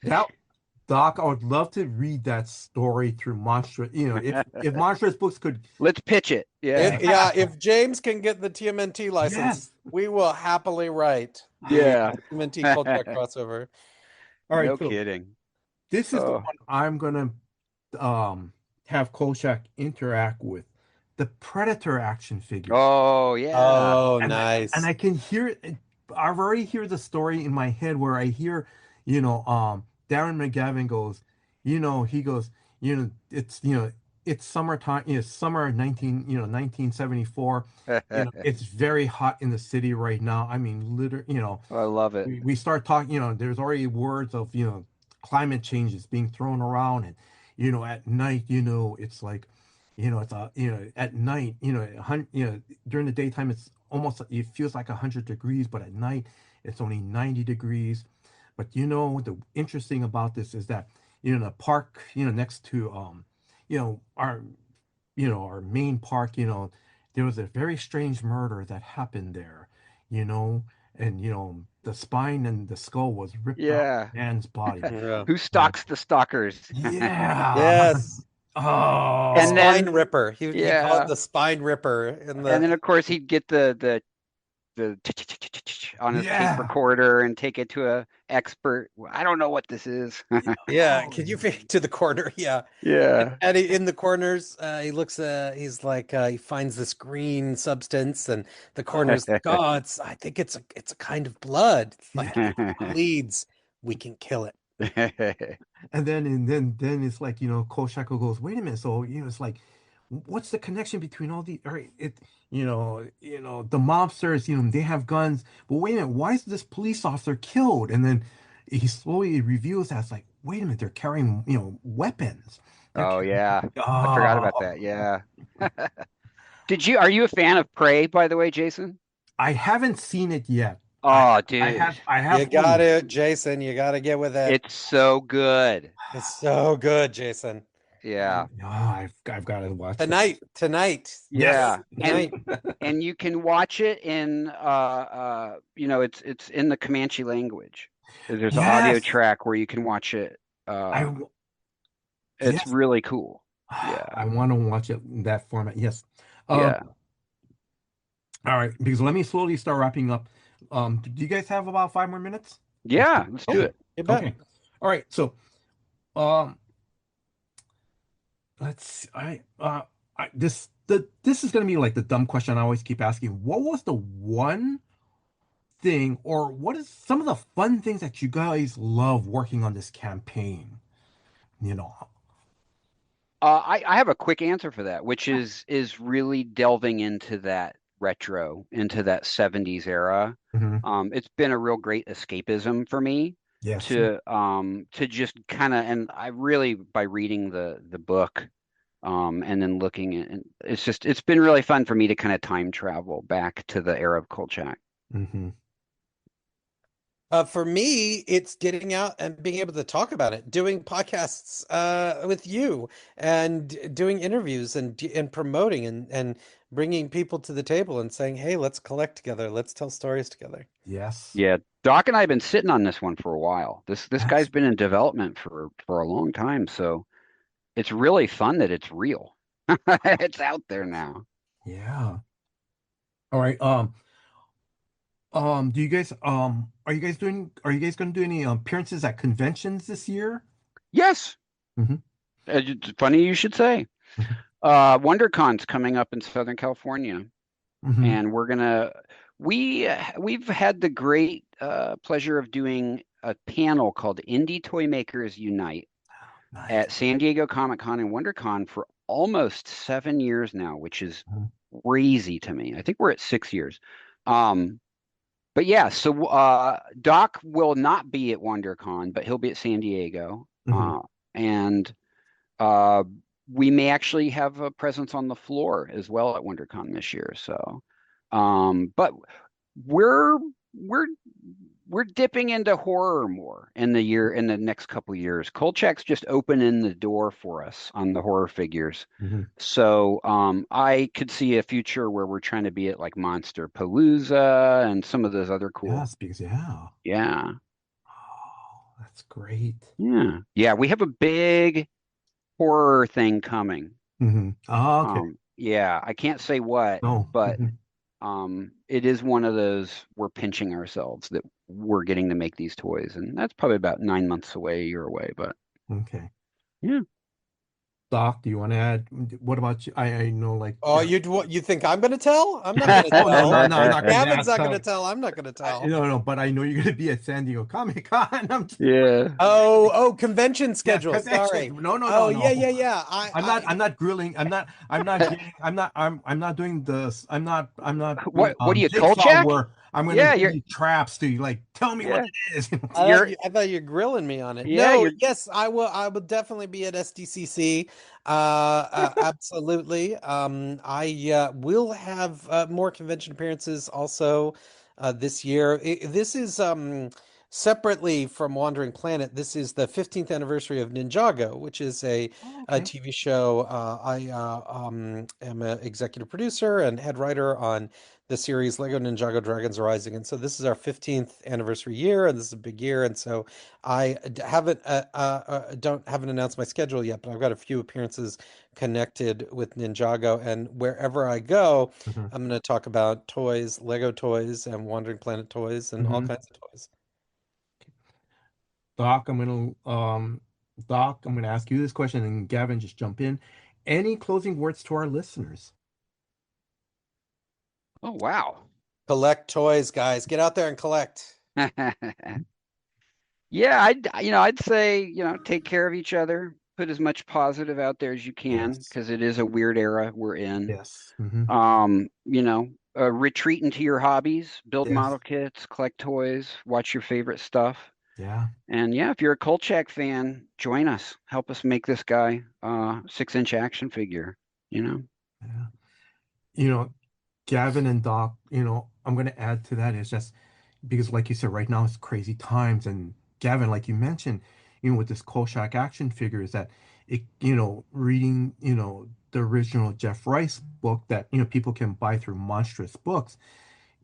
That Doc, I would love to read that story through Monstrous. If Monstrous Books could. Let's pitch it. Yeah, If James can get the TMNT license, Yes. we will happily write the yeah. TMNT Kolchak crossover. All right. No So kidding. this is the Oh, one I'm gonna have Kolchak interact with, the Predator action figure. oh yeah. Oh, And nice. I can hear it. I've already hear the story in my head where I hear, Darren McGavin goes, he goes, it's summertime, summer 1974. It's very hot in the city right now. I mean, literally, I love it. we start talking, there's already words of, climate changes being thrown around. And, at night, it's like, at night, during the daytime, it's almost, it feels like 100 degrees, but at night, it's only 90 degrees. But, the interesting about this is that, the park, next to, you know, our, our main park, there was a very strange murder that happened there, you know, and, the spine and the skull was ripped out of Yeah. a man's body. Yeah. Who stalks the stalkers? Yeah. Yes. Oh. And then Spine Ripper. He called yeah, it the Spine Ripper in and then the of course he'd get the on his tape Yeah. recorder and take it to a expert. I don't know what this is. yeah. Oh. Can you fit to the corner? Yeah. Yeah. And in the corners, he looks. He's like he finds this green substance, and the corners like, oh, I think it's a kind of blood. Like if it bleeds, we can kill it. And then it's like, Koshako goes, wait a minute. So, it's like, what's the connection between all the, all right, the mobsters, they have guns, but wait a minute, why is this police officer killed? And then he slowly reveals that it's like, wait a minute, they're carrying, weapons. They're Oh carrying, yeah. I forgot about oh, that. Yeah. Are you a fan of Prey, by the way, Jason? I haven't seen it yet. Oh, I dude. have, I You have, got it, Jason. You got to get with it. It's so good. It's so good, Jason. Yeah. I've got to watch it. Tonight. Yeah. Tonight. And you can watch it in it's in the Comanche language. There's an audio Yes. track where you can watch it. I, It's yes. really cool. Yeah. I want to watch it in that format. Yes. Um, Yeah. all right, because let me slowly start wrapping up. Do you guys have about 5 more minutes? Yeah. Let's do Okay. it. You bet. Okay. All right. So, um, let's. This is gonna be like the dumb question I always keep asking. What was the one thing, or what is some of the fun things that you guys love working on this campaign? You know. I have a quick answer for that, which is really delving into that retro, into that 70s era. Mhm. It's been a real great escapism for me Yes. to just kind of, and I really, by reading the book and then looking at, and it's been really fun for me to kind of time travel back to the era of Kolchak. Hmm. For me, it's getting out and being able to talk about it, doing podcasts with you, and doing interviews and promoting and bringing people to the table and saying, "Hey, let's collect together. Let's tell stories together." Yes. Yeah, Doc and I have been sitting on this one for a while. This guy's That's been in development for a long time, so it's really fun that it's real. It's out there now. yeah. All right. Do you guys are you guys gonna do any appearances at conventions this year? Yes, Hmm. it's funny you should say. Hmm. WonderCon's coming up in Southern California, Hmm. and we've had the great pleasure of doing a panel called Indie Toy Makers Unite Nice. at San Diego Comic Con and WonderCon for almost 7 years now, which is Mhm. crazy to me. I think we're at 6 years. Um, but yeah, so Doc will not be at WonderCon, but he'll be at San Diego. Mhm. And uh, we may actually have a presence on the floor as well at WonderCon this year. So, but we're we're we're dipping into horror more in the next couple years. Kolchak's just opening the door for us on the horror figures. Mhm. So I could see a future where we're trying to be at like Monster Palooza and some of those other cool. Yes, because yeah. Yeah. Oh, that's great. Yeah. Yeah, we have a big horror thing coming. Oh, okay. Yeah, I can't say what, No. but it is one of those we're pinching ourselves that we're getting to make these toys, and that's probably about 9 months away, a year away. But Okay. yeah, Doc, do you want to add? What about you? I know, like, Oh, you think I'm going to tell? I'm not going to oh no, no, tell. no, I'm not going to Gavin's ask. not going to tell. I'm not going to tell. No, no, but I know you're going to be at San Diego Comic Con. yeah, Oh, convention Yeah, schedule. conventions. Sorry. No, no, no, Oh, yeah, no. yeah, yeah. I'm not grilling. I'm not doing this. I'm not doing what are you, jigsaw Kolchak? work. I'm gonna Yeah, give you're you traps to like tell me what yeah, it is. you're I thought you were grilling me on it. yeah, No, you're yes, I will definitely be at SDCC. Absolutely. I will have more convention appearances also this year. This is separately from Wandering Planet. This is the 15th anniversary of Ninjago, which is Oh, a okay. TV show. I am an executive producer and head writer on the series Lego Ninjago Dragons Rising. And so this is our 15th anniversary year, and this is a big year. And so haven't announced my schedule yet, but I've got a few appearances connected with Ninjago. And wherever I go, Hmm. I'm going to talk about toys, Lego toys, and Wandering Planet toys, and all Hmm. kinds of toys. Doc, I'm gonna ask you this question, and Gavin, just jump in. Any closing words to our listeners? oh wow. Collect toys, guys. Get out there and collect. Yeah, I'd say, take care of each other, put as much positive out there as you can, Yes. because it is a weird era we're in. Yes. Hmm. Retreat into your hobbies, build Yes. model kits, collect toys, watch your favorite stuff. Yeah. And yeah, if you're a Kolchak fan, join us. Help us make this guy 6-inch action figure, you know? Yeah. You know, Gavin and Doc, I'm going to add to that is just because, like you said, right now it's crazy times. And Gavin, like you mentioned, with this Kolchak action figure, is that reading, the original Jeff Rice book that, people can buy through Monstrous Books,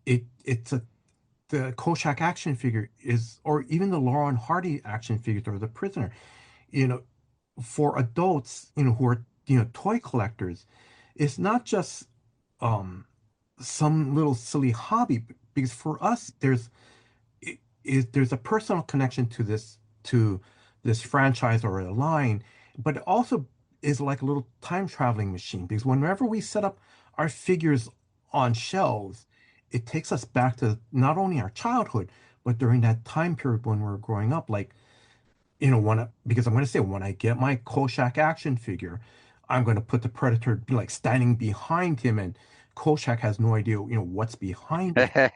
the Kolchak action figure is, or even the Lauren Hardy action figure or the Prisoner, you know, for adults, who are, toy collectors, it's not just some little silly hobby, because for us there's a personal connection to this franchise or a line, but it also is like a little time traveling machine, because whenever we set up our figures on shelves, it takes us back to not only our childhood, but during that time period when we were growing up. Like, because I'm going to say, when I get my Kolchak action figure, I'm going to put the Predator like standing behind him, and Kolchak has no idea, what's behind him.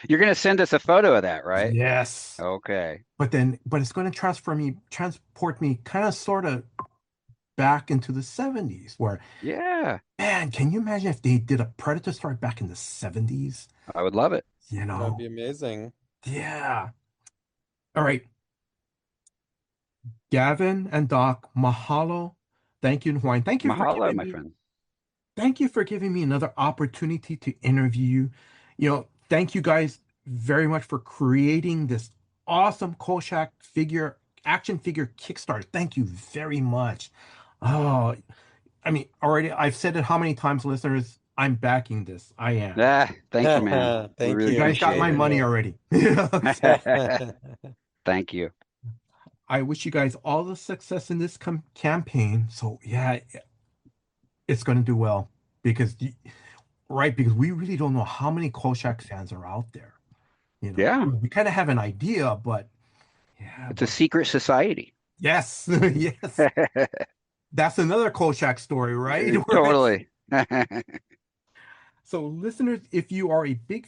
You're going to send us a photo of that, right? Yes. Okay. But it's going to transport me kind of sort of back into the 70s, where, Yeah, man, can you imagine if they did a Predator story back in the 70s? I would love it. That'd be amazing. Yeah. All right. Gavin and Doc, mahalo. Thank you, and Hawaiian. Mahalo, my friend. Thank you for giving me another opportunity to interview you. Thank you guys very much for creating this awesome Kolchak action figure Kickstarter. Thank you very much. Oh, I mean, already I've said it how many times, listeners? I'm backing this. I am. Thank you, man. Thank really you. You guys got my money already. Thank you. I wish you guys all the success in this campaign. So yeah, it's going to do well, because we really don't know how many Kolchak fans are out there. Yeah. We kind of have an idea, but yeah, It's a secret society. yes, yes. That's another Kolchak story, right? Totally. So, listeners, if you are a big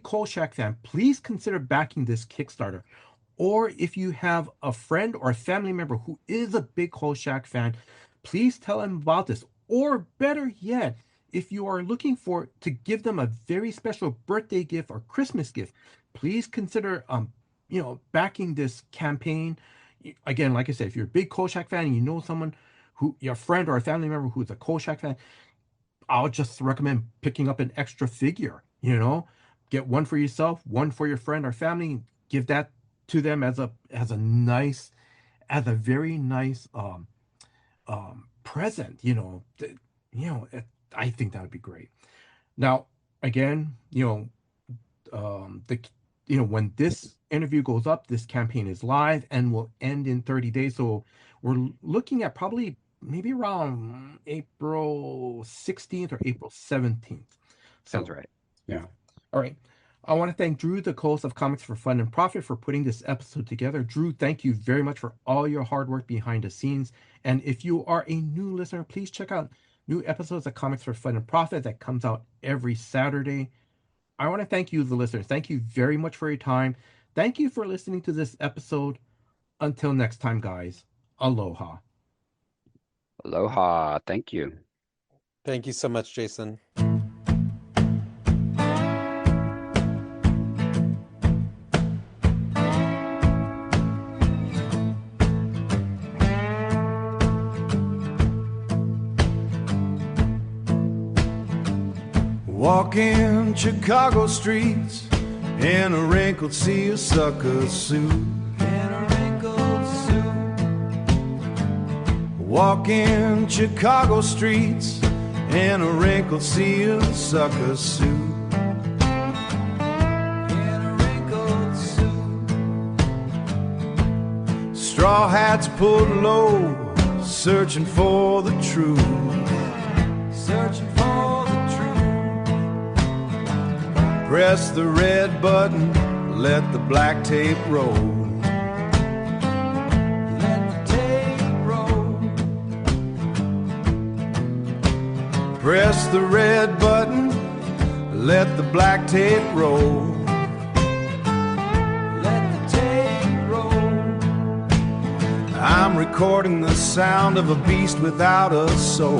Kolchak fan, please consider backing this Kickstarter. Or if you have a friend or a family member who is a big Kolchak fan, please tell them about this. Or better yet, if you are looking to give them a very special birthday gift or Christmas gift, please consider backing this campaign. Again, like I said, if you're a big Kolchak fan and you know someone your friend or a family member who's a Kolchak fan, I'll just recommend picking up an extra figure. Get one for yourself, one for your friend or family. Give that to them as a very nice present. I think that would be great. Now, again, when this interview goes up, this campaign is live and will end in 30 days. So we're looking at probably maybe around April 16th or April 17th. Sounds right. Yeah. All right. I want to thank Drew, the co-host of Comics for Fun and Profit, for putting this episode together. Drew, thank you very much for all your hard work behind the scenes. And if you are a new listener, please check out new episodes of Comics for Fun and Profit that comes out every Saturday. I want to thank you, the listeners. Thank you very much for your time. Thank you for listening to this episode. Until next time, guys. Aloha. Aloha. Thank you. Thank you so much, Jason. Walking Chicago streets in a wrinkled seersucker suit. Walking Chicago streets in a wrinkled seersucker suit. Straw hats pulled low, searching for the truth. Searching for the truth. Press the red button, let the black tape roll. Press the red button, let the black tape roll. Let the tape roll. I'm recording the sound of a beast without a soul.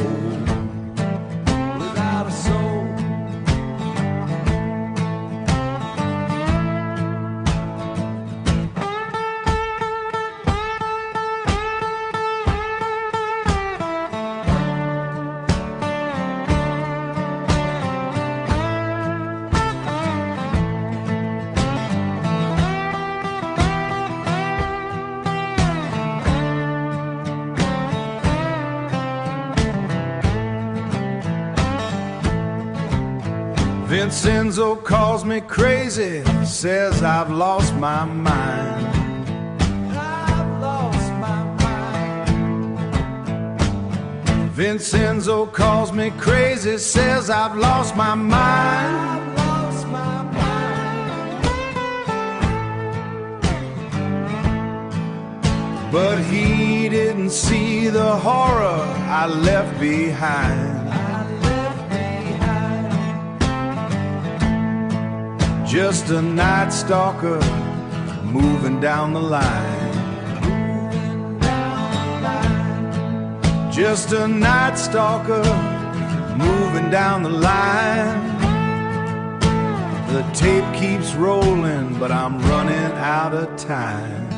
Without a soul. Vincenzo calls me crazy, says I've lost my mind. I've lost my mind. Vincenzo calls me crazy, says I've lost my mind. I've lost my mind. But he didn't see the horror I left behind. Just a night stalker moving down the line. Just a night stalker moving down the line. The tape keeps rolling, but I'm running out of time.